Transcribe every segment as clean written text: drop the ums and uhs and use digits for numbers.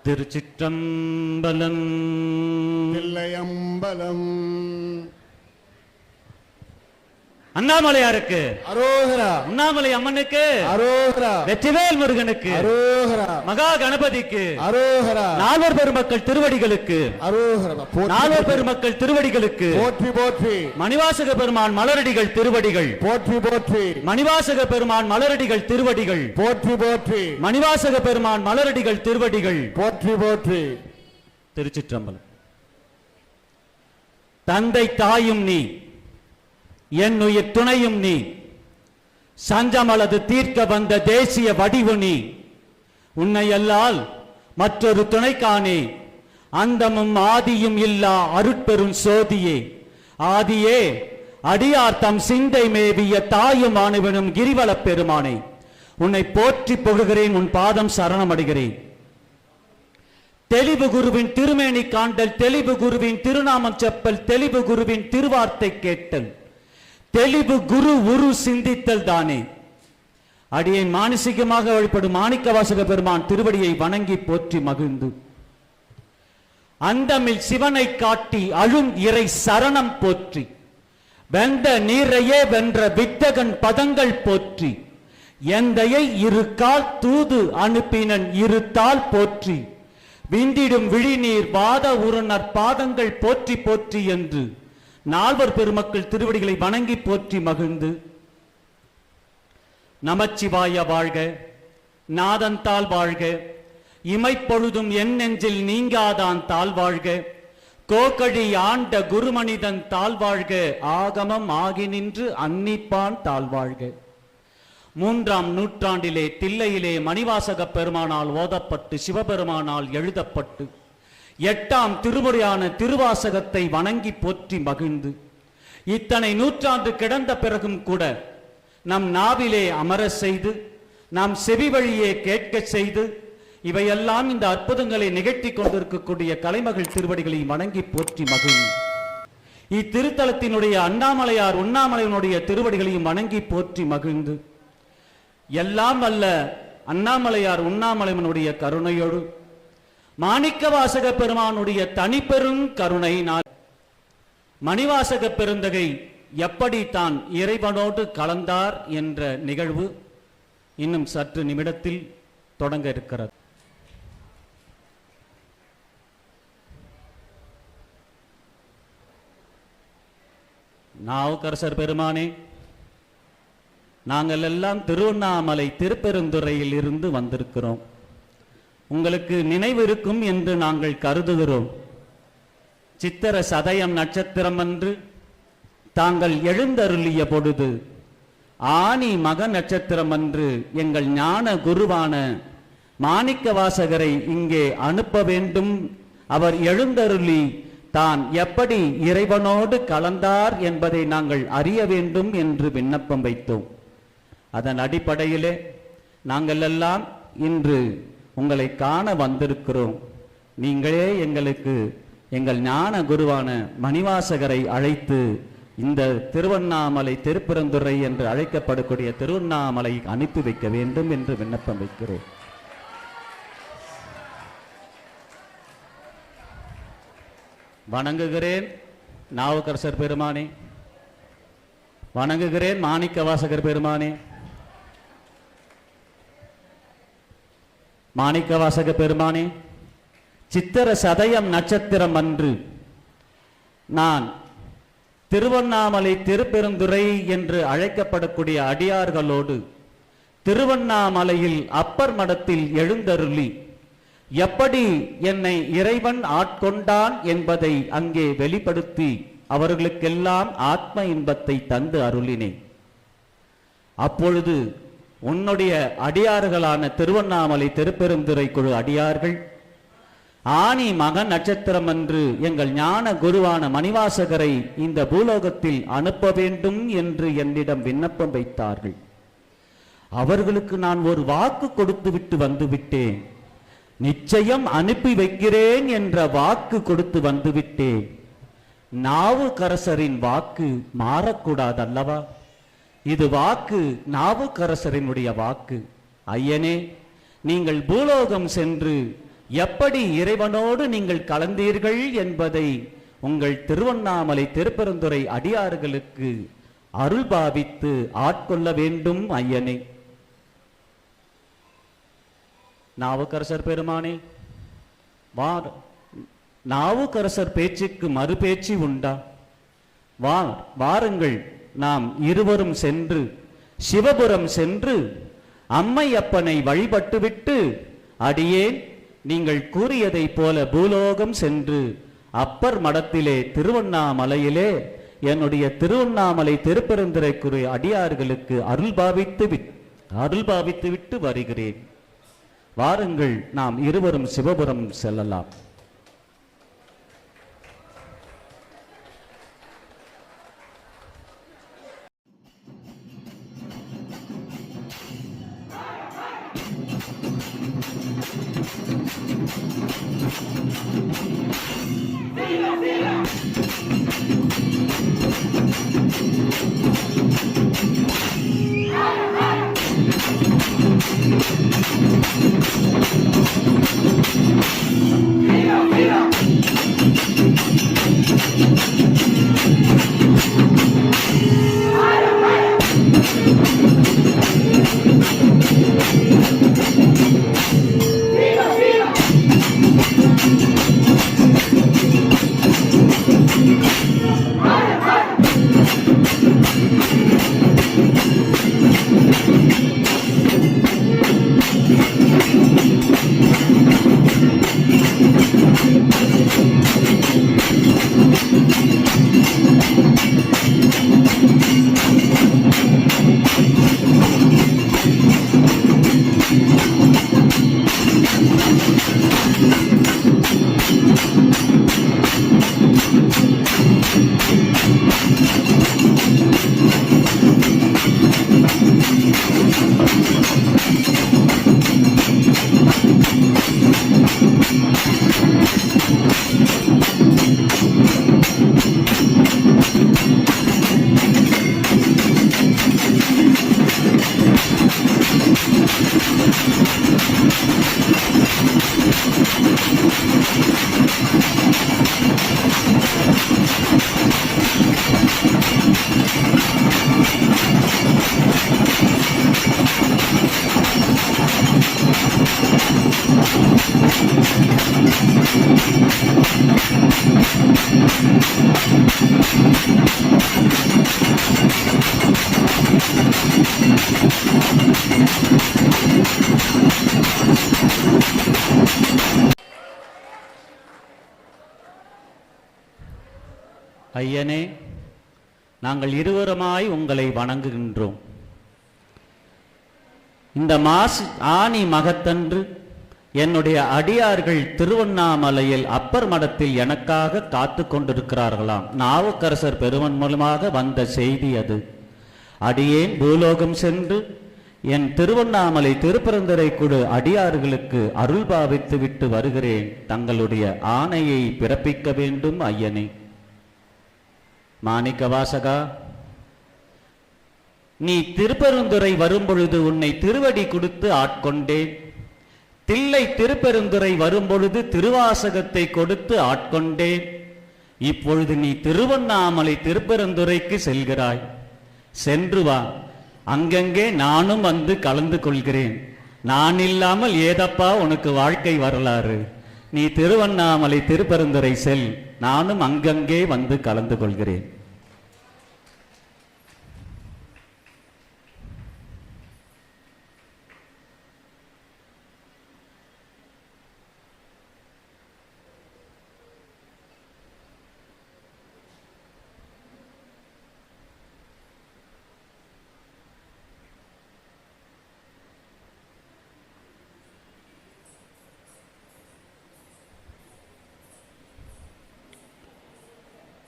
திருச்சிற்றம்பலம். தில்லையம்பலம். அண்ணாமலையாருக்கு அரோகரா. அண்ணாமலை அம்மனுக்கு அரோகரா. வெற்றிவேல் முருகனுக்கு அரோகரா. மகா கணபதிக்கு அரோகரா. நால்வர் பெருமக்கள் திருவடிகளுக்கு அரோகரா. நால்வர் பெருமக்கள் திருவடிகளுக்கு போற்றி போற்றி. மணிவாசக பெருமான் மலரடிகள் திருவடிகள் போற்றி போற்றி. மணிவாசக பெருமான் மலரடிகள் திருவடிகள் போற்றி போற்றி. மணிவாசக பெருமான் மலரடிகள் திருவடிகள் போற்றி போற்றி. திருச்சிற்றம்பலம். தந்தை தாயும் நீ, என் உயிர் துணையும் நீ, சஞ்சமலது தீர்க்க வந்த தேசிய வடிவு நீ, உன்னை அல்லால் மற்றொரு துணைக்கானே, அந்தமும் ஆதியும் இல்லா அருட்பெரும் சோதியே, ஆதியே அடியார் தம் சிந்தை மேவிய தாயும் ஆணுவனும் கிரிவலப் பெருமானே, உன்னை போற்றி புகழ்கிறேன், உன் பாதம் சரணமடைகிறேன். தெளிவு குருவின் திருமேனி காண்டல், தெளிவு குருவின் திருநாமம் செப்பல், தெளிவு குருவின் திருவார்த்தை கேட்டல், தெளிவு குரு உரு சிந்தித்தல் தானே. அடியேன் மானசீகமாக வழிபடும் மாணிக்கவாசக பெருமான் திருவடியை வணங்கி போற்றி மகிழ்ந்து, அந்தமில் சிவனை காட்டி அழும் இறை சரணம் போற்றி, வெந்த நீரையே வென்ற வித்தகன் பதங்கள் போற்றி, எந்தையை இருக்கால் தூது அனுப்பினன் இருத்தால் போற்றி, விந்திடும் விழிநீர் வாத உருணர் பாதங்கள் போற்றி போற்றி என்று நால்வர் பெருமக்கள் திருவடிகளை வணங்கி போற்றி மகிழ்ந்து, நமச்சிவாய வாழ்க, நாதன் தாள் வாழ்க, இமைப்பொழுதும் என் நெஞ்சில் நீங்காதான் தாழ் வாழ்க, கோகழி ஆண்ட குருமனிதன் தாழ் வாழ்க, ஆகமம் ஆகி நின்று அன்னிப்பான் தாழ் வாழ்க. 3ஆம் நூற்றாண்டிலே தில்லையிலே மணிவாசக பெருமானால் ஓதப்பட்டு சிவபெருமானால் எழுதப்பட்டு 8ஆம் திருமுறையான திருவாசகத்தை வணங்கி போற்றி மகிழ்ந்து, இத்தனை நூற்றாண்டு கிடந்த பிறகும் கூட நம் நாவிலே அமர செய்து, நாம் செவி வழியே கேட்க செய்து, இவையெல்லாம் இந்த அற்புதங்களை நிகழ்த்தி கொண்டிருக்கக்கூடிய கலைமகள் திருவடிகளை வணங்கி போற்றி மகிழ்ந்து, இத்திருத்தலத்தினுடைய அண்ணாமலையார் உண்ணாமலையினுடைய திருவடிகளையும் வணங்கி போற்றி மகிழ்ந்து, எல்லாம் அல்ல அண்ணாமலையார் உண்ணாமலையினுடைய கருணையோடு மாணிக்கவாசக பெருமானுடைய தனிப்பெரும் கருணையினால் மணிவாசக பெருந்தகை எப்படி தான் இறைவனோடு கலந்தார் என்ற நிகழ்வு இன்னும் சற்று நிமிடத்தில் தொடங்க இருக்கிறது. நாவுக்கரசர் பெருமானே, நாங்கள் எல்லாம் திருவண்ணாமலை திருப்பெருந்துறையில் இருந்து வந்திருக்கிறோம். உங்களுக்கு நினைவு இருக்கும் என்று நாங்கள் கருதுகிறோம். சித்திர சதயம் நட்சத்திரம் அன்று தாங்கள் எழுந்தருளிய பொழுது, ஆனி மக நட்சத்திரம் அன்று எங்கள் ஞான குருவான மாணிக்க வாசகரை இங்கே அனுப்ப வேண்டும், அவர் எழுந்தருளி தான் எப்படி இறைவனோடு கலந்தார் என்பதை நாங்கள் அறிய வேண்டும் என்று விண்ணப்பம் வைத்தோம். அதன் அடிப்படையிலே நாங்கள் எல்லாம் இன்று உங்களை காண வந்திருக்கிறோம். நீங்களே எங்களுக்கு எங்கள் ஞான குருவான மணிவாசகரை அழைத்து இந்த திருவண்ணாமலை திருப்பெருந்துறை என்று அழைக்கப்படக்கூடிய திருவண்ணாமலை அனுப்பி வைக்க வேண்டும் என்று விண்ணப்பம் வைக்கிறேன். வணங்குகிறேன் நாவுக்கரசர் பெருமானே, வணங்குகிறேன் மாணிக்க வாசகர் பெருமானே. மாணிக்கவாசக பெருமானே, சித்திர சதயம் நட்சத்திரம் அன்று நான் திருவண்ணாமலை திருப்பெருந்துறை என்று அழைக்கப்படக்கூடிய அடியார்களோடு திருவண்ணாமலையில் அப்பர் மடத்தில் எழுந்தருளி எப்படி என்னை இறைவன் ஆட்கொண்டான் என்பதை அங்கே வெளிப்படுத்தி அவர்களுக்கெல்லாம் ஆத்ம இன்பத்தை தந்து அருளினேன். அப்பொழுது உன்னுடைய அடியார்களான திருவண்ணாமலை திருப்பெருந்துறை குழு அடியார்கள் ஆனி மக நட்சத்திரம் அன்று எங்கள் ஞான குருவான மணிவாசகரை இந்த பூலோகத்தில் அனுப்ப வேண்டும் என்று என்னிடம் விண்ணப்பம் வைத்தார்கள். அவர்களுக்கு நான் ஒரு வாக்கு கொடுத்து விட்டு வந்துவிட்டேன். நிச்சயம் அனுப்பி வைக்கிறேன் என்ற வாக்கு கொடுத்து வந்துவிட்டேன். நாவுக்கரசரின் வாக்கு மாறக்கூடாது அல்லவா? இது வாக்கு நாவுக்கரசரினுடைய வாக்கு. ஐயனே, நீங்கள் பூலோகம் சென்று எப்படி இறைவனோடு நீங்கள் கலந்தீர்கள் என்பதை உங்கள் திருவண்ணாமலை திருப்பெருந்துறை அடியார்களுக்கு அருள் பாவித்து ஆட்கொள்ள வேண்டும் ஐயனே. நாவுக்கரசர் பெருமானே, நாவுக்கரசர் பேச்சுக்கு மறு பேச்சு உண்டா? வாருங்கள், நாம் இருவரும் சென்று சிவபுரம் சென்று அம்மையப்பனை வழிபட்டுவிட்டு அடியேன் நீங்கள் கூறியதைப் போல பூலோகம் சென்று அப்பர் மடத்திலே திருவண்ணாமலையிலே என்னுடைய திருவண்ணாமலை திருப்பெருந்துறைக்குரிய அடியார்களுக்கு அருள் பாவித்து விட்டு வருகிறேன். வாருங்கள், நாம் இருவரும் சிவபுரம் செல்லலாம். ஐயனே, நாங்கள் இருவருமாய் உங்களை வணங்குகின்றோம். இந்த ஆனி மகத்தன்று என்னுடைய அடியார்கள் திருவண்ணாமலையில் அப்பர் மடத்தில் எனக்காக காத்து கொண்டிருக்கிறார்களாம். நாவுக்கரசர் பெருமன் மூலமாக வந்த செய்தி அது. அடியேன் பூலோகம் சென்று என் திருவண்ணாமலை திருப்பெருந்துறை குழு அடியார்களுக்கு அருள் பாவித்து விட்டு வருகிறேன். தங்களுடைய ஆணையை பிறப்பிக்க வேண்டும் ஐயனே. மாணிக்க வாசகா, நீ திருப்பெருந்துறை வரும்பொழுது உன்னை திருவடி கொடுத்து ஆட்கொண்டேன். தில்லை திருப்பெருந்துறை வரும்பொழுது திருவாசகத்தை கொடுத்து ஆட்கொண்டேன். இப்பொழுது நீ திருவண்ணாமலை திருப்பெருந்துறைக்கு செல்கிறாய். சென்று வா, அங்கங்கே நானும் வந்து கலந்து கொள்கிறேன். நான் இல்லாமல் ஏதப்பா உனக்கு வாழ்க்கை வரலாறு? நீ திருவண்ணாமலை திருப்பெருந்துறை செல், நானும் அங்கங்கே வந்து கலந்து கொள்கிறேன்.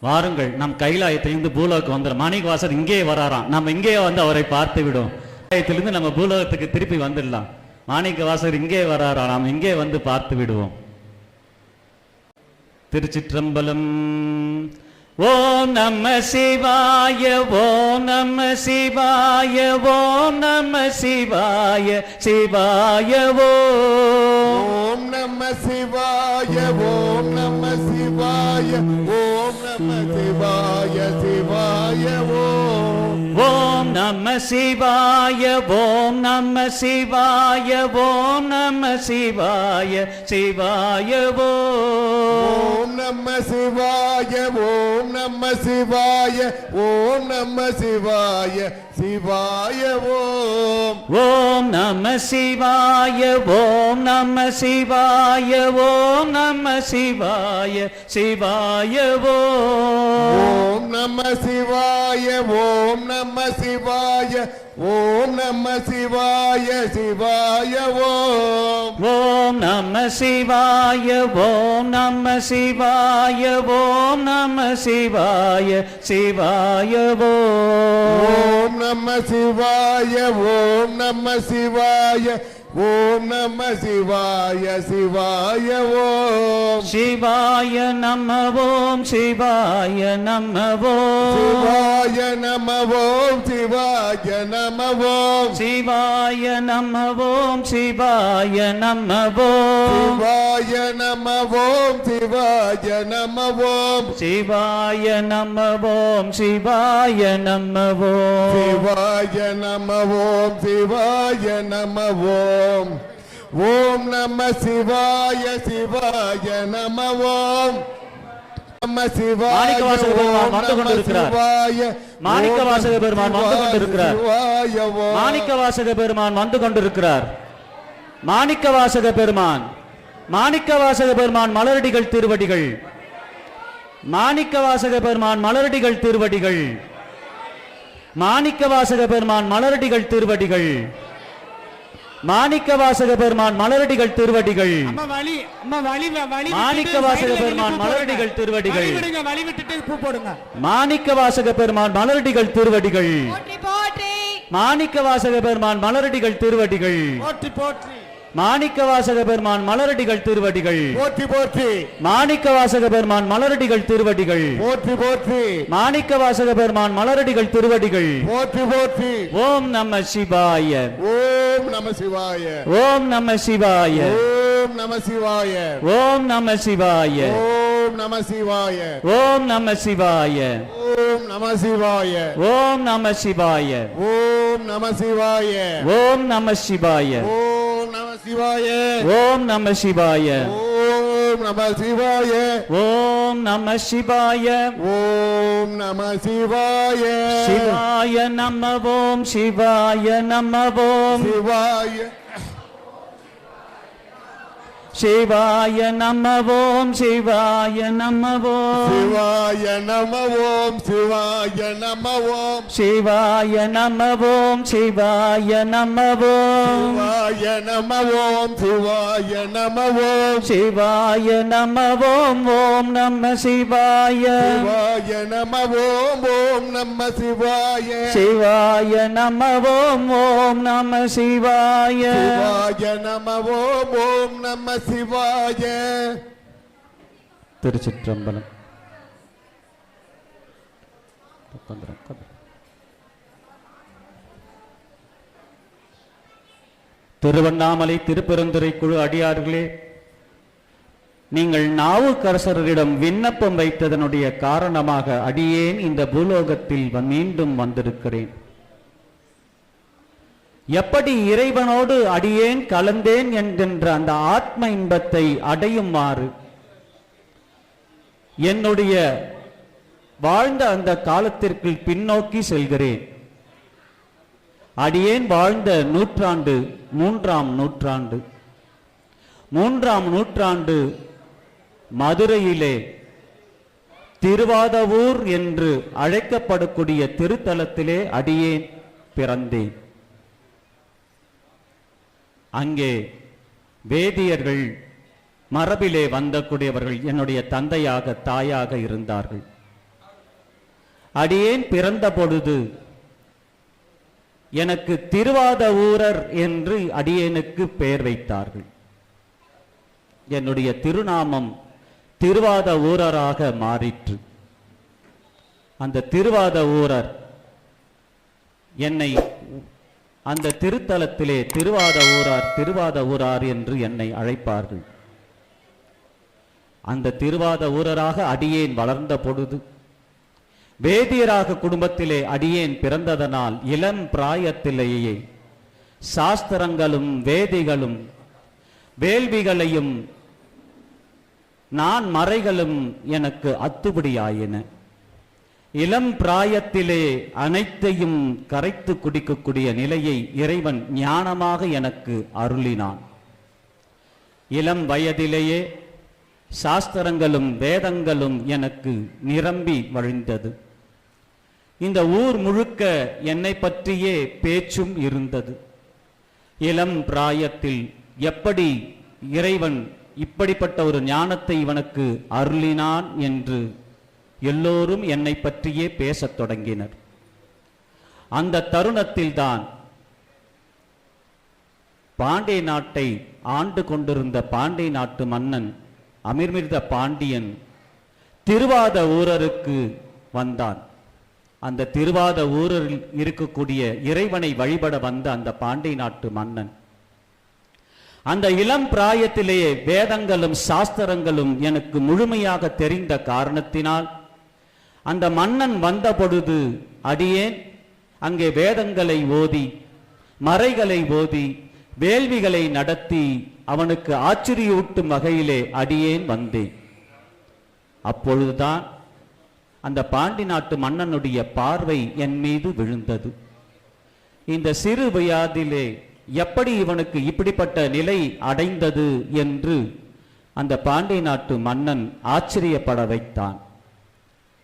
வாருங்கள், நம் கைலாயத்திலிருந்து பூலோகத்துக்கு வந்துடும். மாணிக்கவாசர் இங்கே வராராம், நம்ம இங்கே வந்து அவரை பார்த்து விடும். கைலாயத்திலிருந்து நம்ம பூலோகத்துக்கு திருப்பி வந்துடலாம். மாணிக்கவாசர் இங்கே வராராம், நாம் இங்கே வந்து பார்த்து விடுவோம். திருச்சிற்றம்பலம். ஓம் நம சிவாய, ஓம் நம சிவாய, ஓம் நம சிவாய, சிவாய ஓம் நம சிவாய. நம சிவாய ஓம் நம சிவாய ஓம் நம சிவாய சிவாய ஓம் நம சிவாய ஓம் நம சிவாய ஓம் நம சிவாய சிவாய ஓம் நம சிவாய ஓம் நம சிவாய ஓம் நம சிவாய சிவாய ஓம் நம சிவாய ஓம் நம சிவாய ஓம் நம சிவாய சிவாய ஓம் நம சிவாய ஓம் நம சிவாய ஓம் நம சிவாய சிவாய ஓம் நம சிவாய ஓம் நம சிவாய ஓம் நம சிவாய சிவாய சிவாய நம ஓம் சிவாய நம ஓம் சிவாய நம ஓம் சிவாய நம ஓம் சிவாய நம ஓம் சிவாய நம ஓம் சிவாய நம ஓம் சிவாய நம ஓம் சிவாய நம ஓம் சிவாய நம ஓம் சிவாய நம ஓம் சிவாய நம ஓம் ஓம் நம சிவாய சிவாய நம ஓம் நம சிவாய மாணிக்கவாசக பெருமான் வந்து கொண்டிருக்கிறார். மாணிக்கவாசக பெருமான் வந்து கொண்டிருக்கிறார். மாணிக்கவாசக பெருமான் மாணிக்கவாசக பெருமான் மலரடிகள் திருவடிகள் மாணிக்கவாசக பெருமான் மலரடிகள் திருவடிகள் மாணிக்கவாசக பெருமான் மலரடிகள் திருவடிகள் மாணிக்கவாசக பெருமான் மலரடிகள் திருவடிகள் மாணிக்கவாசக பெருமான் மலரடிகள் திருவடிகள் மாணிக்கவாசக பெருமான் மலரடிகள் திருவடிகள் மாணிக்கவாசக பெருமான் மலரடிகள் திருவடிகள் மாணிக்கவாசக பெருமான் மலரடிகள் திருவடிகள் போற்றி போற்றி மாணிக்கவாசக பெருமான் மலரடிகள் திருவடிகள் போற்றி போற்றி மாணிக்கவாசக பெருமான் மலரடிகள் திருவடிகள் போற்றி போற்றி ஓம் நம சிவாய ஓம் நம சிவாய ஓம் நம சிவாய ஓம் நம சிவாய ஓம் நம சிவாய ஓம் நம சிவாய ஓம் நம சிவாய ஓம் நம சிவாய ஓம் நம சிவாய ஓம் நம சிவாய ஓம் நம சிவாய ஓம் நம சிவாய ஓம் நம சிவாய ஓம் நம சிவாய ஓம் நம சிவாய ஓம் நம சிவாய சிவாய நம ஓம் சிவாய நம ஓம் சிவாய சிவாய நம ஓம் சிவாய நம ஓம் சிவாய நம ஓம் சிவாய நம ஓம் சிவாய நம ஓம் சிவாய நம ஓம் சிவாய நம ஓம் சிவாய நம ஓம் சிவாய நம ஓம் ஓம் நம சிவாய சிவாய நம ஓம் ஓம் நம சிவாய சிவாய நம ஓம் ஓம் நம சிவாய சிவாய நம ஓம் ஓம் நம சிவாய. திருச்சிற்றம்பலம். திருவண்ணாமலை திருப்பெருந்துறை குழு அடியார்களே, நீங்கள் நாவுக்கரசரிடம் விண்ணப்பம் வைத்ததனுடைய காரணமாக அடியேன் இந்த பூலோகத்தில் மீண்டும் வந்திருக்கிறேன். எப்படி இறைவனோடு அடியேன் கலந்தேன் என்கின்ற அந்த ஆத்ம இன்பத்தை அடையுமாறு என்னுடைய வாழ்ந்த அந்த காலத்திற்கு பின்னோக்கி செல்கிறேன். அடியேன் வாழ்ந்த நூற்றாண்டு மூன்றாம் நூற்றாண்டு மதுரையிலே திருவாதவூர் என்று அழைக்கப்படக்கூடிய திருத்தலத்திலே அடியேன் பிறந்தேன். அங்கே வேதியர்கள் மரபிலே வந்தக்கூடியவர்கள் என்னுடைய தந்தையாக தாயாக இருந்தார்கள். அடியேன் பிறந்த பொழுது எனக்கு திருவாதவூரர் என்று அடியேனுக்கு பெயர் வைத்தார்கள். என்னுடைய திருநாமம் திருவாதவூரராக மாறிற்று. அந்த திருவாதவூரர் என்னை அந்த திருத்தலத்திலே திருவாதவூரார் என்று என்னை அழைப்பார்கள். அந்த திருவாதவூரராக அடியேன் வளர்ந்த பொழுது வேதியராக குடும்பத்திலே அடியேன் பிறந்ததனால் இளம் பிராயத்திலேயே சாஸ்திரங்களும் வேதிகளும் வேள்விகளையும் நான் மறைகளும் எனக்கு அத்துபடியாயின. இளம் பிராயத்திலே அனைத்தையும் கரைத்து குடிக்கக்கூடிய நிலையை இறைவன் ஞானமாக எனக்கு அருளினான். இளம் வயதிலேயே சாஸ்திரங்களும் வேதங்களும் எனக்கு நிரம்பி வழிந்தது. இந்த ஊர் முழுக்க என்னை பற்றியே பேச்சும் இருந்தது. இளம் பிராயத்தில் எப்படி இறைவன் இப்படிப்பட்ட ஒரு ஞானத்தை இவனுக்கு அருளினான் என்று எல்லோரும் என்னை பற்றியே பேசத் தொடங்கினர். அந்த தருணத்தில்தான் பாண்டிய நாட்டை ஆண்டு கொண்டிருந்த பாண்டிய நாட்டு மன்னன் அமிர்மிர்த பாண்டியன் திருவாத ஊரருக்கு வந்தான். அந்த திருவாத ஊரில் இருக்கக்கூடிய இறைவனை வழிபட வந்த அந்த பாண்டிய நாட்டு மன்னன் அந்த இளம் பிராயத்திலேயே வேதங்களும் சாஸ்திரங்களும் எனக்கு முழுமையாக தெரிந்த காரணத்தினால் அந்த மன்னன் வந்த பொழுது அடியேன் அங்கே வேதங்களை ஓதி மறைகளை ஓதி வேள்விகளை நடத்தி அவனுக்கு ஆச்சரியூட்டும் வகையிலே அடியேன் வந்தேன். அப்பொழுதுதான் அந்த பாண்டி நாட்டு மன்னனுடைய பார்வை என் மீது விழுந்தது. இந்த சிறு வயதிலே எப்படி இவனுக்கு இப்படிப்பட்ட நிலை அடைந்தது என்று அந்த பாண்டிய நாட்டு மன்னன் ஆச்சரியப்பட வைத்தான்.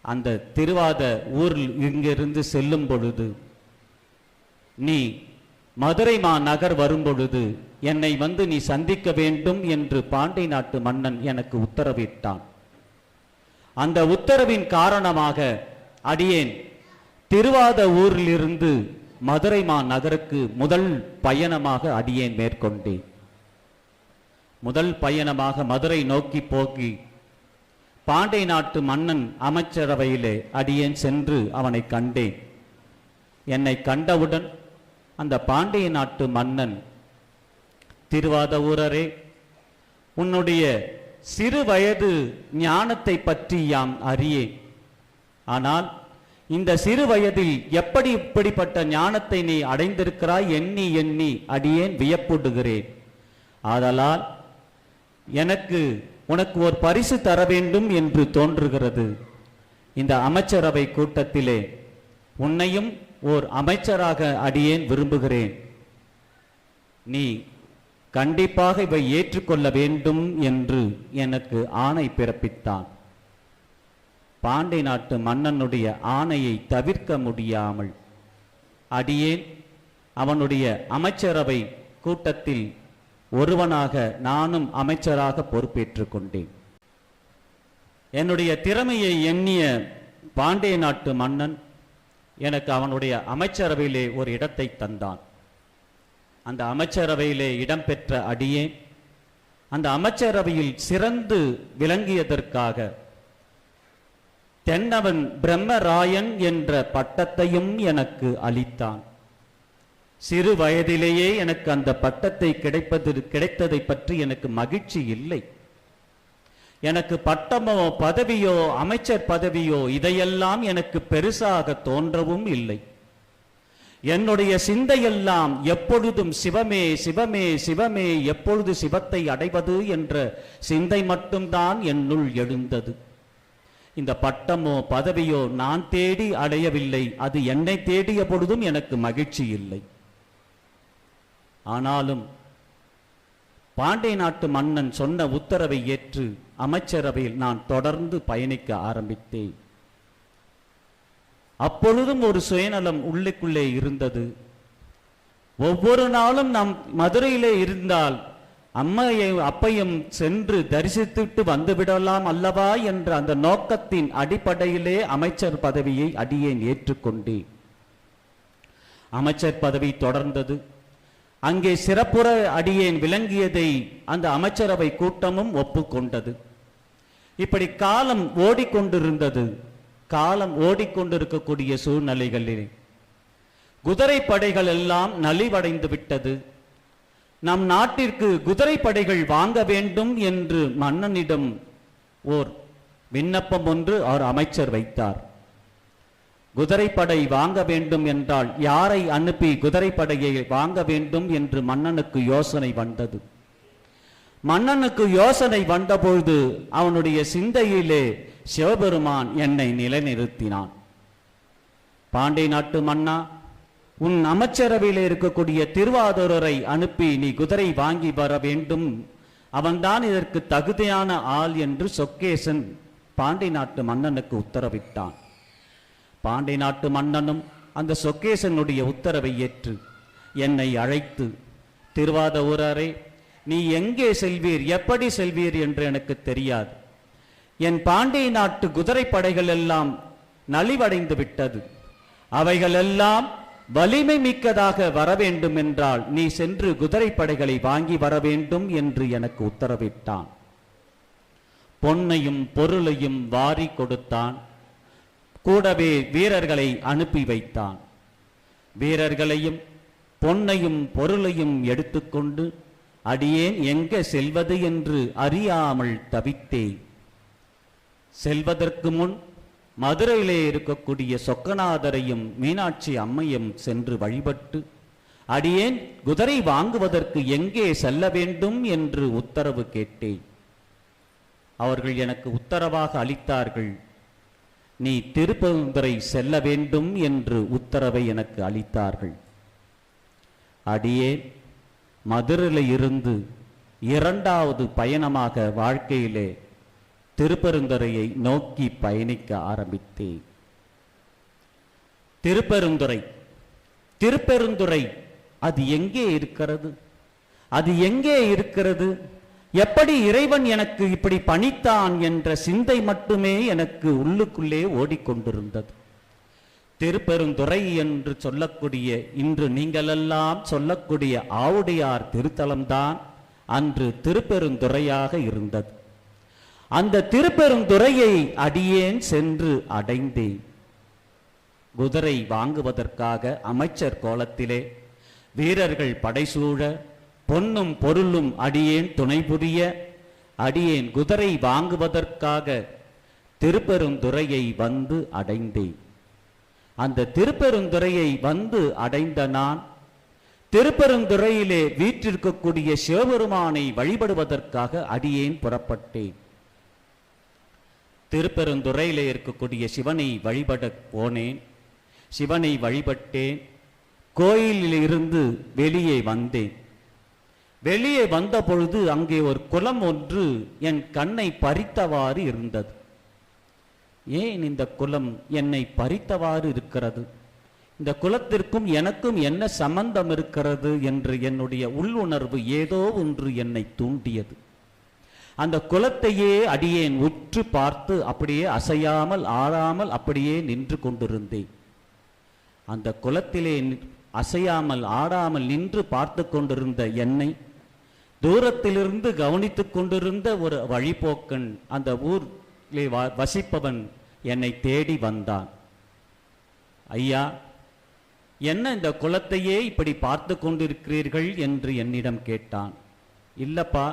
அந்த திருவாத ஊரில் இங்கிருந்து செல்லும் பொழுது, நீ மதுரை மாநகர் வரும்பொழுது என்னை வந்து நீ சந்திக்க வேண்டும் என்று பாண்டிய நாட்டு மன்னன் எனக்கு உத்தரவிட்டான். அந்த உத்தரவின் காரணமாக அடியேன் திருவாத ஊரிலிருந்து மதுரை மாநகருக்கு முதல் பயணமாக அடியேன் மேற்கொண்டேன். முதல் பயணமாக மதுரை நோக்கி போகி பாண்டிய நாட்டு மன்னன் அமைச்சரவையிலே அடியேன் சென்று அவனை கண்டேன். என்னை கண்டவுடன் அந்த பாண்டிய நாட்டு மன்னன், திருவாத ஊரரே, உன்னுடைய சிறு வயது ஞானத்தை பற்றி யாம் அறியேன். ஆனால் இந்த சிறு வயதில் எப்படி இப்படிப்பட்ட ஞானத்தை நீ அடைந்திருக்கிறாய் எண்ணி எண்ணி அடியேன் வியப்புடுகிறேன். ஆதலால் எனக்கு உனக்கு ஒரு பரிசு தர வேண்டும் என்று தோன்றுகிறது. இந்த அமைச்சரவை கூட்டத்திலே உன்னையும் ஓர் அமைச்சராக அடியேன் விரும்புகிறேன். நீ கண்டிப்பாக இவை ஏற்றுக்கொள்ள வேண்டும் என்று எனக்கு ஆணை பிறப்பித்தான். பாண்டிய நாட்டு மன்னனுடைய ஆணையை தவிர்க்க முடியாமல் அடியேன் அவனுடைய அமைச்சரவை கூட்டத்தில் ஒருவனாக நானும் அமைச்சராக பொறுப்பேற்றுக் கொண்டேன். என்னுடைய திறமையை எண்ணிய பாண்டிய நாட்டு மன்னன் எனக்கு அவனுடைய அமைச்சரவையிலே ஒரு இடத்தை தந்தான். அந்த அமைச்சரவையிலே இடம்பெற்ற அடியேன் அந்த அமைச்சரவையில் சிறந்து விளங்கியதற்காக தென்னவன் பிரம்மராயன் என்ற பட்டத்தையும் எனக்கு அளித்தான். சிறு வயதிலேயே எனக்கு அந்த பட்டத்தை கிடைத்ததை பற்றி எனக்கு மகிழ்ச்சி இல்லை. எனக்கு பட்டமோ பதவியோ அமைச்சர் பதவியோ இதையெல்லாம் எனக்கு பெருசாக தோன்றவும் இல்லை. என்னுடைய சிந்தையெல்லாம் எப்பொழுதும் சிவமே சிவமே சிவமே, எப்பொழுது சிவத்தை அடைவது என்ற சிந்தை மட்டும்தான் என்னுள் எழுந்தது. இந்த பட்டமோ பதவியோ நான் தேடி அடையவில்லை, அது என்னை தேடிய பொழுதும் எனக்கு மகிழ்ச்சி இல்லை. ஆனாலும் பாண்டிய நாட்டு மன்னன் சொன்ன உத்தரவை ஏற்று அமைச்சரவையில் நான் தொடர்ந்து பயணிக்க ஆரம்பித்தேன். அப்பொழுதும் ஒரு சுயநலம் உள்ளுக்குள்ளே இருந்தது. ஒவ்வொரு நாளும் நாம் மதுரையிலே இருந்தால் அப்பையும் சென்று தரிசித்துட்டு வந்துவிடலாம் அல்லவா என்ற அந்த நோக்கத்தின் அடிப்படையிலே அமைச்சர் பதவியை அடியேன் ஏற்றுக்கொண்டேன். அமைச்சர் பதவி தொடர்ந்தது. அங்கே சிறப்புற அடியேன் விளங்கியதை அந்த அமைச்சரவை கூட்டமும் ஒப்புக்கொண்டது. இப்படி காலம் ஓடிக்கொண்டிருந்தது. காலம் ஓடிக்கொண்டிருக்கக்கூடிய சூழ்நிலைகளில் குதிரை படைகள் எல்லாம் நலிவடைந்து விட்டது. நம் நாட்டிற்கு குதிரை படைகள் வாங்க வேண்டும் என்று மன்னனிடம் ஓர் விண்ணப்பம் ஒன்று அவர் அமைச்சர் வைத்தார். குதிரைப்படை வாங்க வேண்டும் என்றால் யாரை அனுப்பி குதிரைப்படையை வாங்க வேண்டும் என்று மன்னனுக்கு யோசனை வந்தது. மன்னனுக்கு யோசனை வந்தபொழுது அவனுடைய சிந்தையிலே சிவபெருமான் என்னை நிலைநிறுத்தினான். பாண்டிய நாட்டு மன்னா, உன் அமைச்சரவையில் இருக்கக்கூடிய திருவாதூரரை அனுப்பி நீ குதிரை வாங்கி வர வேண்டும், அவன்தான் இதற்கு தகுதியான ஆள் என்று சொக்கேசன் பாண்டிய நாட்டு மன்னனுக்கு உத்தரவிட்டான். பாண்டிய நாட்டு மன்னனும் அந்த சொக்கேசனுடைய உத்தரவை ஏற்று என்னை அழைத்து, திருவாதூரரே, நீ எங்கே செல்வீர், எப்படி செல்வீர் என்று எனக்கு தெரியாது. என் பாண்டிய நாட்டு குதிரைப்படைகள் எல்லாம் நலிவடைந்து விட்டது. அவைகளெல்லாம் வலிமை மிக்கதாக வர வேண்டும் என்றால் நீ சென்று குதிரைப்படைகளை வாங்கி வர வேண்டும் என்று எனக்கு உத்தரவிட்டான். பொன்னையும் பொருளையும் வாரி கொடுத்தான். கூடவே வீரர்களை அனுப்பி வைத்தான். வீரர்களையும் பொன்னையும் பொருளையும் எடுத்துக்கொண்டு அடியேன் எங்கே செல்வது என்று அறியாமல் தவித்தேன். செல்வதற்கு முன் மதுரையிலே இருக்கக்கூடிய சொக்கநாதரையும் மீனாட்சி அம்மையும் சென்று வழிபட்டு அடியேன் குதிரை வாங்குவதற்கு எங்கே செல்ல வேண்டும் என்று உத்தரவு கேட்டேன். அவர்கள் எனக்கு உத்தரவாக அளித்தார்கள், நீ திருப்பெருந்துறை செல்ல வேண்டும் என்று உத்தரவை எனக்கு அளித்தார்கள். அடியேன் மதுரையில் இருந்து இரண்டாவது பயணமாக வாழ்க்கையிலே திருப்பெருந்துறையை நோக்கி பயணிக்க ஆரம்பித்தேன். திருப்பெருந்துறை அது எங்கே இருக்கிறது? அது எங்கே இருக்கிறது? எப்படி இறைவன் எனக்கு இப்படி பணித்தான் என்ற சிந்தை மட்டுமே எனக்கு உள்ளுக்குள்ளே ஓடிக்கொண்டிருந்தது. திருப்பெருந்துறை என்று சொல்லக்கூடிய, இன்று நீங்களெல்லாம் சொல்லக்கூடிய ஆவுடையார் திருத்தலம்தான் அன்று திருப்பெருந்துறையாக இருந்தது. அந்த திருப்பெருந்துறையை அடியேன் சென்று அடைந்தேன். குதிரை வாங்குவதற்காக அமைச்சர் கோலத்திலே வீரர்கள் படைசூழ, பொன்னும் பொருளும் அடியேன் துணை புரிய, அடியேன் குதிரை வாங்குவதற்காக திருப்பெருந்துறையை வந்து அடைந்தேன். அந்த திருப்பெருந்துறையை வந்து அடைந்த நான் திருப்பெருந்துறையிலே வீற்றிருக்கக்கூடிய சிவபெருமானை வழிபடுவதற்காக அடியேன் புறப்பட்டேன். திருப்பெருந்துறையிலே இருக்கக்கூடிய சிவனை வழிபட போனேன். சிவனை வழிபட்டேன். கோயிலில் இருந்து வெளியே வந்தேன். வெளியே வந்த பொழுது அங்கே ஒரு குளம் ஒன்று என் கண்ணை பறித்தவாறு இருந்தது. ஏன் இந்த குளம் என்னை பறித்தவாறு இருக்கிறது? இந்த குலத்திற்கும் எனக்கும் என்ன சம்பந்தம் இருக்கிறது என்று என்னுடைய உள்ளுணர்வு ஏதோ ஒன்று என்னை தூண்டியது. அந்த குலத்தையே அடியேன் உற்று பார்த்து அப்படியே அசையாமல் ஆடாமல் அப்படியே நின்று கொண்டிருந்தேன். அந்த குலத்திலே அசையாமல் ஆடாமல் நின்று பார்த்து கொண்டிருந்த என்னை தூரத்திலிருந்து கவனித்துக் கொண்டிருந்த ஒரு வழிபோக்கன், அந்த ஊரிலே வசிப்பவன், என்னை தேடி வந்தான். ஐயா, என்ன இந்த குலத்தையே இப்படி பார்த்து கொண்டிருக்கிறீர்கள் என்று என்னிடம் கேட்டான். இல்லப்பா,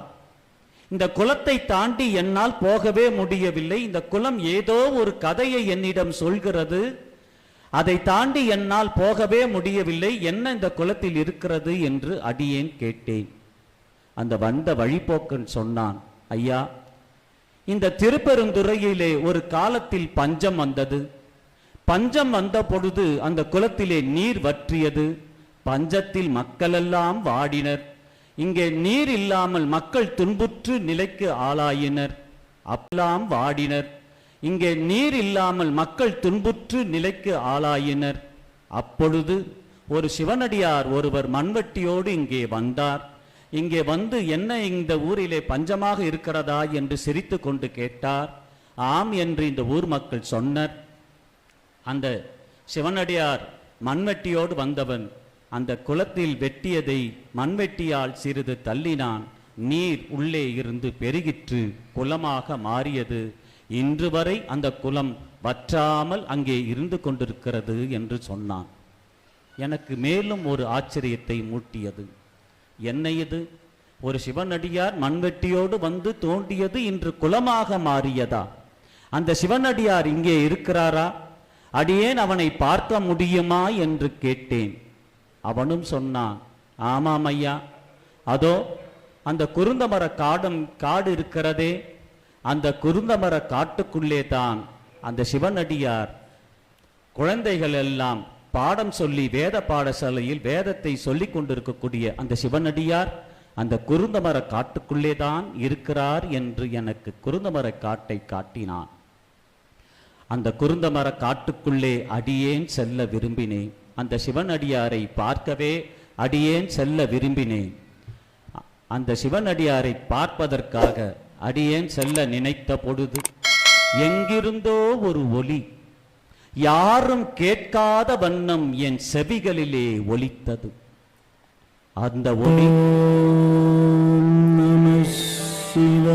இந்த குலத்தை தாண்டி என்னால் போகவே முடியவில்லை. இந்த குலம் ஏதோ ஒரு கதையை என்னிடம் சொல்கிறது, அதை தாண்டி என்னால் போகவே முடியவில்லை. என்ன இந்த குலத்தில் இருக்கிறது என்று அடியேன் கேட்டேன். அந்த வந்த வழிபோக்கன் சொன்னான், ஐயா, இந்த திருப்பெருந்துறையிலே ஒரு காலத்தில் பஞ்சம் வந்தது. பஞ்சம் வந்த பொழுது அந்த குலத்திலே நீர் வற்றியது. பஞ்சத்தில் மக்களெல்லாம் வாடினர். இங்கே நீர் இல்லாமல் மக்கள் துன்புற்று நிலைக்கு ஆளாயினர். அப்பெல்லாம் வாடினர். இங்கே நீர் இல்லாமல் மக்கள் துன்புற்று நிலைக்கு ஆளாயினர். அப்பொழுது ஒரு சிவனடியார் ஒருவர் மண்வெட்டியோடு இங்கே வந்தார். இங்கே வந்து, என்ன இந்த ஊரிலே பஞ்சமாக இருக்கிறதா என்று சிரித்து கொண்டு கேட்டார். ஆம் என்று இந்த ஊர் மக்கள் சொன்னர். அந்த சிவனடியார் மண்வெட்டியோடு வந்தவன் அந்த குளத்தில் வெட்டியதை மண்வெட்டியால் சிறிது தள்ளினான். நீர் உள்ளே இருந்து பெருகிற்று, குளமாக மாறியது. இன்று வரை அந்த குளம் வற்றாமல் அங்கே இருந்து கொண்டிருக்கிறது என்று சொன்னான். எனக்கு மேலும் ஒரு ஆச்சரியத்தை மூட்டியது. என்ன இது? ஒரு சிவனடியார் மண்வெட்டியோடு வந்து தோண்டியது இன்று குளமாக மாறியதா? அந்த சிவனடியார் இங்கே இருக்கிறாரா? அடியேன் அவனை பார்க்க முடியுமா என்று கேட்டேன். அவனும் சொன்னான், ஆமாம் ஐயா, அதோ அந்த குருந்தமர காடு இருக்கிறதே, அந்த குருந்தமர காட்டுக்குள்ளே தான் அந்த சிவனடியார் குழந்தைகள் எல்லாம் பாடம் சொல்லி வேத பாடசாலையில் வேதத்தை சொல்லிக் கொண்டிருக்கக்கூடிய அந்த சிவனடியார் அந்த குருந்தமர காட்டுக்குள்ளே தான் இருக்கிறார் என்று எனக்கு குருந்தமர காட்டை காட்டினான். அந்த குருந்தமர காட்டுக்குள்ளே அடியேன் செல்ல விரும்பினேன். அந்த சிவனடியாரை பார்க்கவே அடியேன் செல்ல விரும்பினேன். அந்த சிவனடியாரை பார்ப்பதற்காக அடியேன் செல்ல நினைத்த பொழுது எங்கிருந்தோ ஒரு ஒலி யாரும் கேட்காத வண்ணம் என் செவிகளிலே ஒலித்தது. அந்த ஒலி நம சிவாய,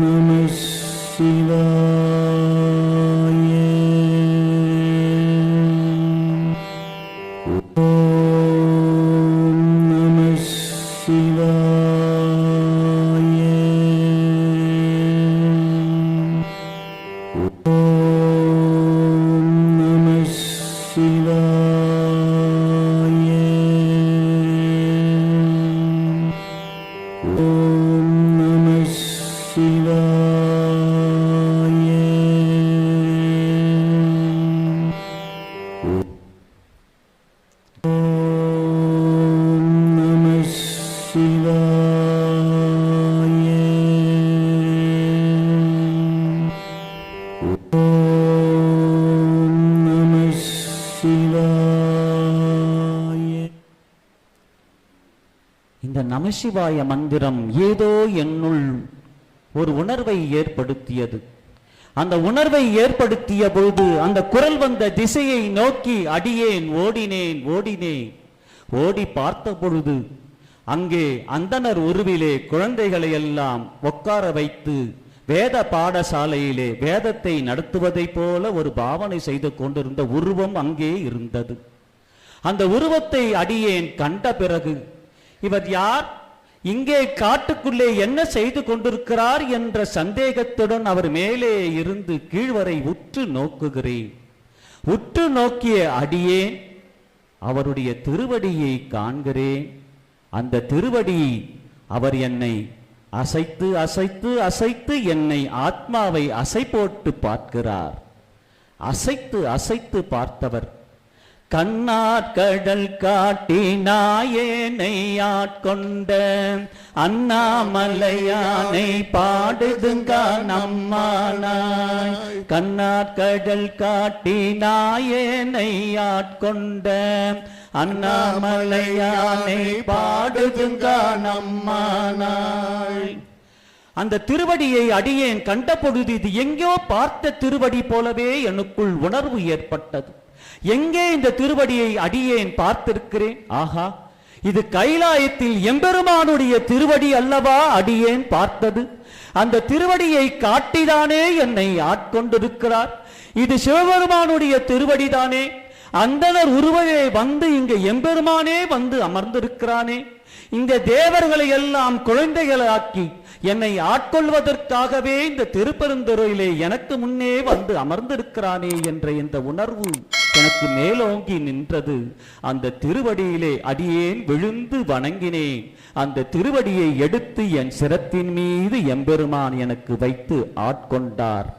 நம சிவாய, நம சிவாய, நம சிவாய, நம சிவாய, நம சிவாய, நம சிவாய. இந்த நமசிவாய மந்திரம் ஏதோ என்னுள் ஒரு உணர்வை ஏற்படுத்தியது. அந்த உணர்வை ஏற்படுத்திய பொழுது அந்த குரல் வந்த திசையை நோக்கி அடியேன் ஓடினேன். ஓடி பார்த்த பொழுது அங்கே அந்தணர் உருவிலே குழந்தைகளை எல்லாம் உட்கார வைத்து வேத பாடசாலையிலே வேதத்தை நடத்துவதைப் போல ஒரு பாவனை செய்து கொண்டிருந்த உருவம் அங்கே இருந்தது. அந்த உருவத்தை அடியேன் கண்ட பிறகு இவர் யார், இங்கே காட்டுக்குள்ளே என்ன செய்து கொண்டிருக்கிறார் என்ற சந்தேகத்துடன் அவர் மேலே இருந்து கீழ்வரை உற்று நோக்குகிறேன். உற்று நோக்கிய அடியேன் அவருடைய திருவடியை காண்கிறேன். அந்த திருவடி அவர் என்னை அசைத்து அசைத்து அசைத்து என்னை ஆத்மாவை அசை போட்டு பார்க்கிறார். அசைத்து அசைத்து பார்த்தவர், கண்ணாற்கடல் காட்டி நாயேனை ஆட்கொண்ட அண்ணாமலையானை பாடுதுங்க நம்மானாய். கண்ணாற்கடல் காட்டி நாயேனை ஆட்கொண்ட அண்ணாமலையானை பாடுதுங்க நம்மானாய். அந்த திருவடியை அடியேன் கண்ட பொழுது இது எங்கோ பார்த்த திருவடி போலவே எனக்குள் உணர்வு ஏற்பட்டது. எங்கே இந்த திருவடியை அடியேன் பார்த்திருக்கிறேன்? ஆஹா, இது கைலாயத்தில் எம்பெருமானுடைய திருவடி அல்லவா அடியேன் பார்த்தது. அந்த திருவடியை காட்டிதானே என்னை ஆட்கொண்டிருக்கிறார். இது சிவபெருமானுடைய திருவடிதானே. அந்தனர் உருவவே வந்து இங்கு எம்பெருமானே வந்து அமர்ந்திருக்கிறானே. இந்த தேவர்களை எல்லாம் குழந்தைகளாக்கி என்னை ஆட்கொள்வதற்காகவே இந்த திருப்பெருந்துறையிலே எனக்கு முன்னே வந்து அமர்ந்திருக்கிறானே என்ற இந்த உணர்வு எனக்கு மேலோங்கி நின்றது. அந்த திருவடியிலே அடியேன் விழுந்து வணங்கினேன். அந்த திருவடியை எடுத்து என் சிரத்தின் மீது எம்பெருமான் எனக்கு வைத்து ஆட்கொண்டார்.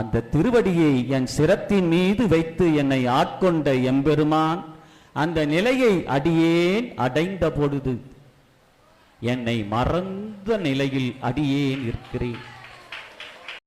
அந்த திருவடியை என் சிரத்தின் மீது வைத்து என்னை ஆட்கொண்ட எம்பெருமான் அந்த நிலையை அடியேன் அடைந்த பொழுது என்னை மறந்த நிலையில் அடியேன் இருக்கிறேன்.